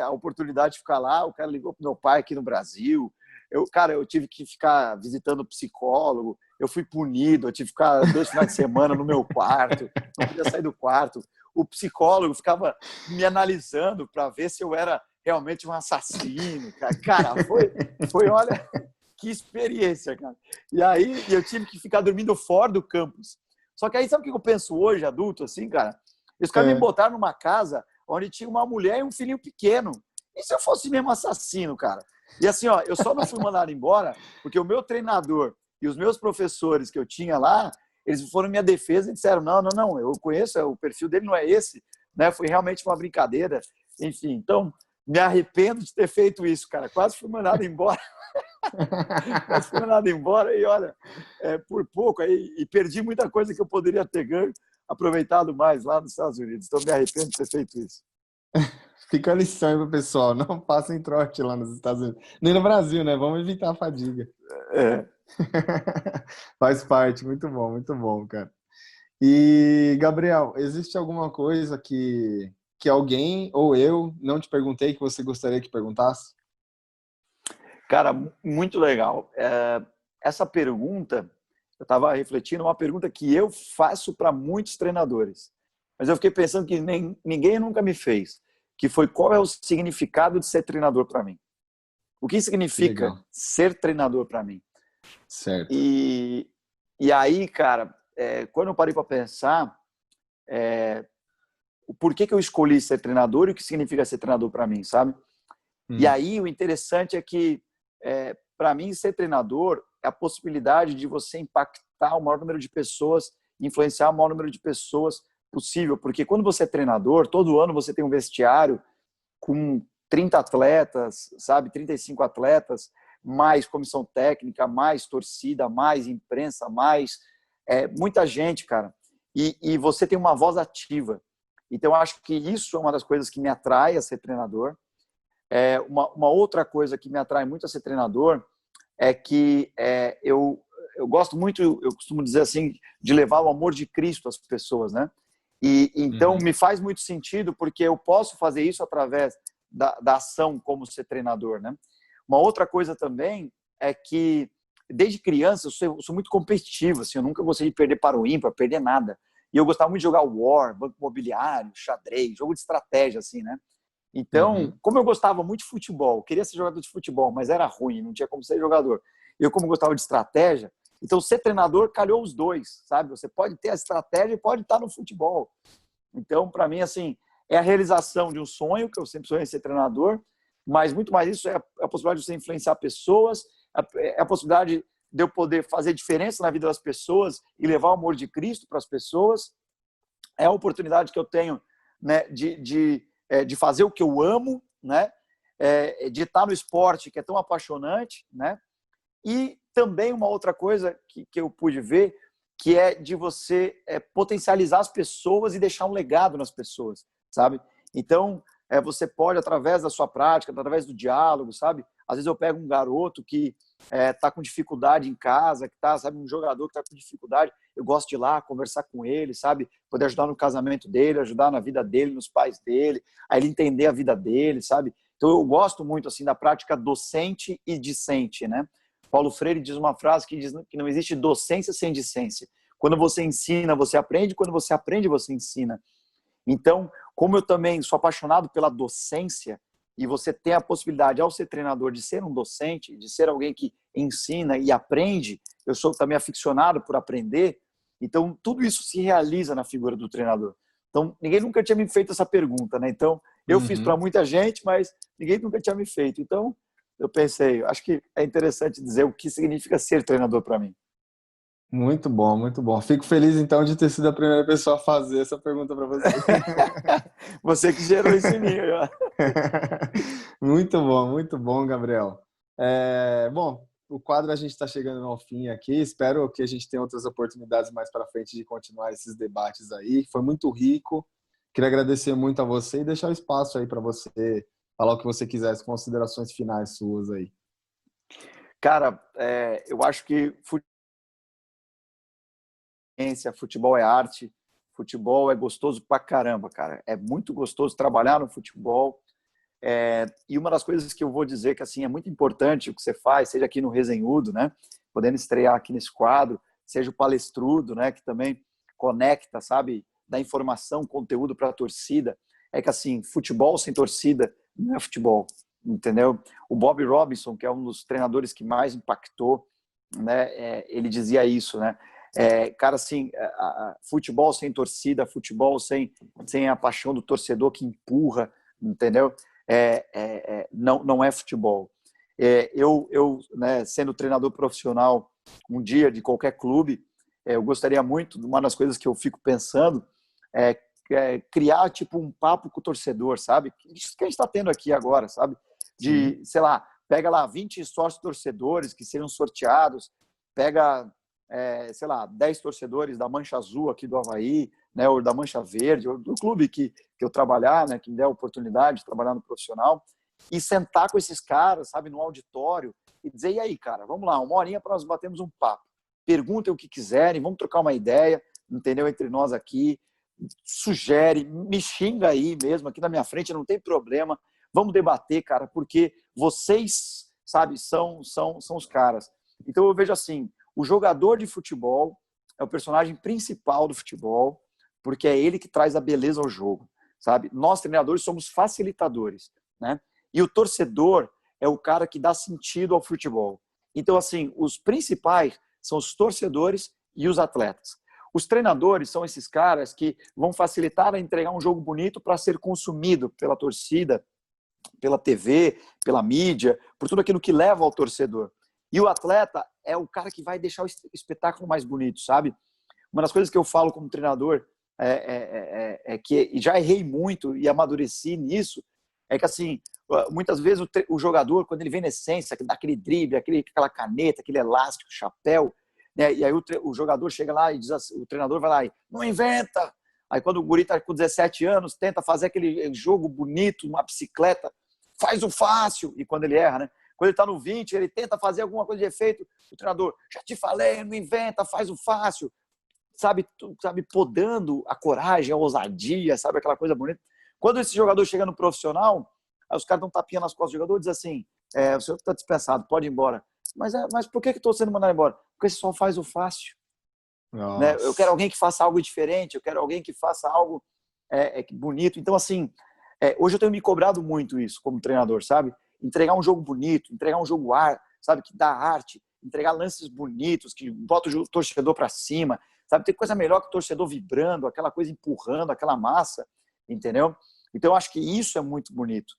a oportunidade de ficar lá, o cara ligou para meu pai aqui no Brasil, eu tive que ficar visitando o psicólogo, eu fui punido, eu tive que ficar 2 finais de semana no meu quarto, não podia sair do quarto. O psicólogo ficava me analisando para ver se eu era realmente um assassino. Cara, foi olha, que experiência, cara. E aí eu tive que ficar dormindo fora do campus. Só que aí, sabe o que eu penso hoje, adulto, assim, cara? Eles me botaram numa casa onde tinha uma mulher e um filhinho pequeno. E se eu fosse mesmo assassino, cara? E assim, ó, eu só não fui mandado embora porque o meu treinador e os meus professores que eu tinha lá, eles foram minha defesa e disseram, não, eu conheço, o perfil dele não é esse, né? Foi realmente uma brincadeira. Enfim, então, me arrependo de ter feito isso, cara. Quase fui mandado embora. Quase fui mandado embora e, olha, por pouco, e perdi muita coisa que eu poderia ter ganho, aproveitado mais lá nos Estados Unidos. Então, me arrependo de ter feito isso. Fica a lição aí pro pessoal, não façam trote lá nos Estados Unidos. Nem no Brasil, né? Vamos evitar a fadiga. Faz parte, muito bom, cara. E, Gabriel, existe alguma coisa que alguém ou eu não te perguntei que você gostaria que perguntasse? Cara, muito legal. Essa pergunta, eu estava refletindo, uma pergunta que eu faço para muitos treinadores, mas eu fiquei pensando que ninguém nunca me fez, que foi qual é o significado de ser treinador para mim? O que significa ser treinador para mim? Certo. E aí, cara, quando eu parei para pensar, por que eu escolhi ser treinador e o que significa ser treinador para mim, sabe? E aí, o interessante é que, para mim, ser treinador é a possibilidade de você impactar o maior número de pessoas, influenciar o maior número de pessoas possível. Porque quando você é treinador, todo ano você tem um vestiário com 30 atletas, sabe? 35 atletas, mais comissão técnica, mais torcida, mais imprensa, mais muita gente, cara. E você tem uma voz ativa. Então, eu acho que isso é uma das coisas que me atrai a ser treinador. Uma outra coisa que me atrai muito a ser treinador é que eu gosto muito, eu costumo dizer assim, de levar o amor de Cristo às pessoas, né? E então me faz muito sentido porque eu posso fazer isso através da ação como ser treinador, né? Uma outra coisa também é que desde criança eu sou muito competitivo, assim, eu nunca gostei de perder para o ímpar, perder nada. E eu gostava muito de jogar War, Banco Imobiliário, xadrez, jogo de estratégia, assim, né? Então, como eu gostava muito de futebol, queria ser jogador de futebol, mas era ruim, não tinha como ser jogador. Eu, como gostava de estratégia, então ser treinador calhou os dois, sabe? Você pode ter a estratégia e pode estar no futebol. Então, para mim, assim, é a realização de um sonho, que eu sempre sonhei em ser treinador, mas muito mais isso é a possibilidade de você influenciar pessoas, é a possibilidade de eu poder fazer diferença na vida das pessoas e levar o amor de Cristo para as pessoas. É a oportunidade que eu tenho, né, de fazer o que eu amo, né, de estar no esporte que é tão apaixonante, né, e também uma outra coisa que eu pude ver, que é de você potencializar as pessoas e deixar um legado nas pessoas, sabe? Então, você pode, através da sua prática, através do diálogo, sabe? Às vezes eu pego um garoto que está com dificuldade em casa, que tá, sabe, um jogador que está com dificuldade, eu gosto de ir lá conversar com ele, sabe? Poder ajudar no casamento dele, ajudar na vida dele, nos pais dele, aí ele entender a vida dele, sabe? Então eu gosto muito assim da prática docente e discente, né? Paulo Freire diz uma frase que diz que não existe docência sem discência. Quando você ensina, você aprende, quando você aprende, você ensina. Então, como eu também sou apaixonado pela docência, e você tem a possibilidade, ao ser treinador, de ser um docente, de ser alguém que ensina e aprende, eu sou também aficionado por aprender, então tudo isso se realiza na figura do treinador. Então, ninguém nunca tinha me feito essa pergunta, né? Então, eu fiz para muita gente, mas ninguém nunca tinha me feito. Então, eu pensei, acho que é interessante dizer o que significa ser treinador para mim. Muito bom, muito bom. Fico feliz, então, de ter sido a primeira pessoa a fazer essa pergunta para você. Você que gerou isso em mim. Muito bom, Gabriel. Bom, o quadro a gente está chegando ao fim aqui. Espero que a gente tenha outras oportunidades mais para frente de continuar esses debates aí. Foi muito rico. Queria agradecer muito a você e deixar o espaço aí para você falar o que você quiser, as considerações finais suas aí. Cara, eu acho que futebol é arte, futebol é gostoso pra caramba, cara. É muito gostoso trabalhar no futebol. E uma das coisas que eu vou dizer que assim é muito importante o que você faz, seja aqui no Resenhudo, né, podendo estrear aqui nesse quadro, seja o Palestrudo, né, que também conecta, sabe, dá informação, conteúdo para a torcida, é que assim, futebol sem torcida não é futebol, entendeu? O Bob Robinson, que é um dos treinadores que mais impactou, né, ele dizia isso, né? Cara, assim, futebol sem torcida, futebol sem a paixão do torcedor que empurra, entendeu? Não é futebol. Eu né, sendo treinador profissional um dia de qualquer clube, eu gostaria muito, uma das coisas que eu fico pensando criar tipo um papo com o torcedor, sabe? Isso que a gente está tendo aqui agora, sabe? De, sei lá, pega lá 20 sócios torcedores que seriam sorteados, pega, sei lá, 10 torcedores da Mancha Azul aqui do Avaí, né, ou da Mancha Verde, ou do clube que eu trabalhar, né, que me der a oportunidade de trabalhar no profissional, e sentar com esses caras, sabe, no auditório, e dizer, e aí, cara, vamos lá, uma horinha para nós batermos um papo. Perguntem o que quiserem, vamos trocar uma ideia, entendeu, entre nós aqui, sugere, me xinga aí mesmo, aqui na minha frente, não tem problema, vamos debater, cara, porque vocês, sabe, são os caras. Então eu vejo assim, o jogador de futebol é o personagem principal do futebol, porque é ele que traz a beleza ao jogo, sabe? Nós, treinadores, somos facilitadores, né? E o torcedor é o cara que dá sentido ao futebol. Então, assim, os principais são os torcedores e os atletas. Os treinadores são esses caras que vão facilitar a entregar um jogo bonito para ser consumido pela torcida, pela TV, pela mídia, por tudo aquilo que leva ao torcedor. E o atleta é o cara que vai deixar o espetáculo mais bonito, sabe? Uma das coisas que eu falo como treinador que já errei muito e amadureci nisso, é que assim, muitas vezes o jogador, quando ele vem na essência, dá aquele drible, aquela caneta, aquele elástico, chapéu, né? E aí o jogador chega lá e diz assim, o treinador vai lá e não inventa. Aí quando o guri tá com 17 anos, tenta fazer aquele jogo bonito, uma bicicleta, faz o fácil, e quando ele erra, né? Quando ele está no 20, ele tenta fazer alguma coisa de efeito, o treinador, já te falei, não inventa, faz o fácil, sabe, podando a coragem, a ousadia, sabe, aquela coisa bonita. Quando esse jogador chega no profissional, aí os caras dão tapinha nas costas do jogador e dizem assim, o senhor está dispensado, pode ir embora. Mas por que estou sendo mandado embora? Porque você só faz o fácil. Né? Eu quero alguém que faça algo diferente, eu quero alguém que faça algo bonito. Então, assim, hoje eu tenho me cobrado muito isso como treinador, sabe? Entregar um jogo bonito, entregar um jogo sabe, que dá arte, entregar lances bonitos, que bota o torcedor para cima, sabe? Tem coisa melhor que o torcedor vibrando, aquela coisa empurrando, aquela massa, entendeu? Então eu acho que isso é muito bonito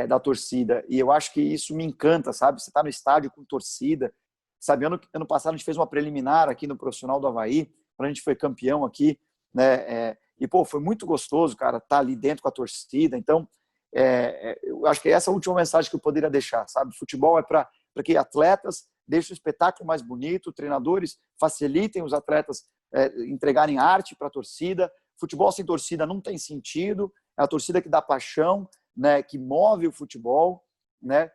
da torcida, e eu acho que isso me encanta, sabe? Você tá no estádio com torcida, sabe? Ano passado a gente fez uma preliminar aqui no Profissional do Avaí, quando a gente foi campeão aqui, né? E, pô, foi muito gostoso, cara, estar ali dentro com a torcida. Então, eu acho que essa é a última mensagem que eu poderia deixar, sabe? Futebol é para que atletas deixem o espetáculo mais bonito, treinadores facilitem os atletas entregarem arte para a torcida. Futebol sem torcida não tem sentido, é a torcida que dá paixão, né? Que move o futebol, né?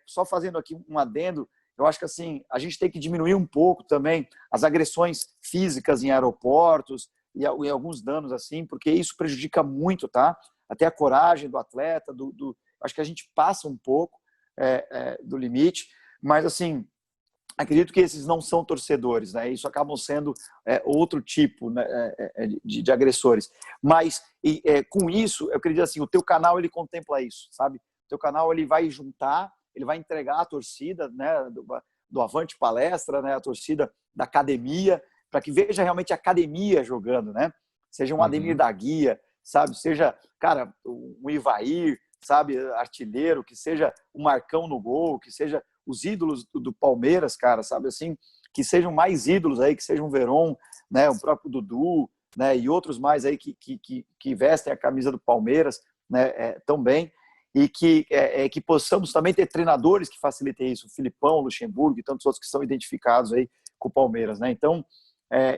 Só fazendo aqui um adendo, eu acho que assim, a gente tem que diminuir um pouco também as agressões físicas em aeroportos e alguns danos assim, porque isso prejudica muito, tá? Até a coragem do atleta, acho que a gente passa um pouco do limite, mas assim, acredito que esses não são torcedores, né? Isso acabam sendo outro tipo, né, de agressores. Mas com isso, eu acredito assim, o teu canal ele contempla isso, sabe? O teu canal ele vai juntar, ele vai entregar a torcida, né, do Avante Palestra, né, a torcida da academia, para que veja realmente a academia jogando, né? Seja um Ademir da Guia, sabe? Seja, cara, um Ivair, sabe? Artilheiro, que seja o Marcão no gol, que seja os ídolos do Palmeiras, cara, sabe? Assim, que sejam mais ídolos aí, que sejam o Veron, né? O próprio Dudu, né? E outros mais aí que vestem a camisa do Palmeiras, né? Também. E que possamos também ter treinadores que facilitem isso, o Filipão, o Luxemburgo e tantos outros que são identificados aí com o Palmeiras, né? Então,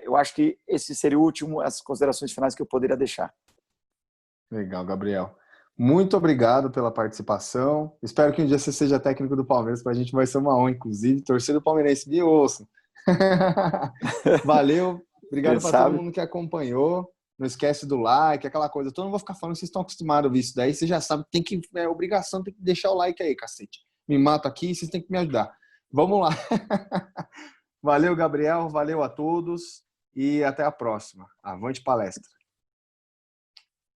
eu acho que esse seria o último, as considerações finais que eu poderia deixar. Legal, Gabriel. Muito obrigado pela participação. Espero que um dia você seja técnico do Palmeiras, para a gente vai ser uma honra, inclusive. Torcida do Palmeirense, me ouçam. Valeu, obrigado para todo mundo que acompanhou. Não esquece do like, aquela coisa. Eu não vou ficar falando, vocês estão acostumados a ouvir isso daí. Vocês já sabem, é obrigação, tem que deixar o like aí, cacete. Me mato aqui, vocês têm que me ajudar. Vamos lá. Valeu, Gabriel. Valeu a todos. E até a próxima. Avante Palestra.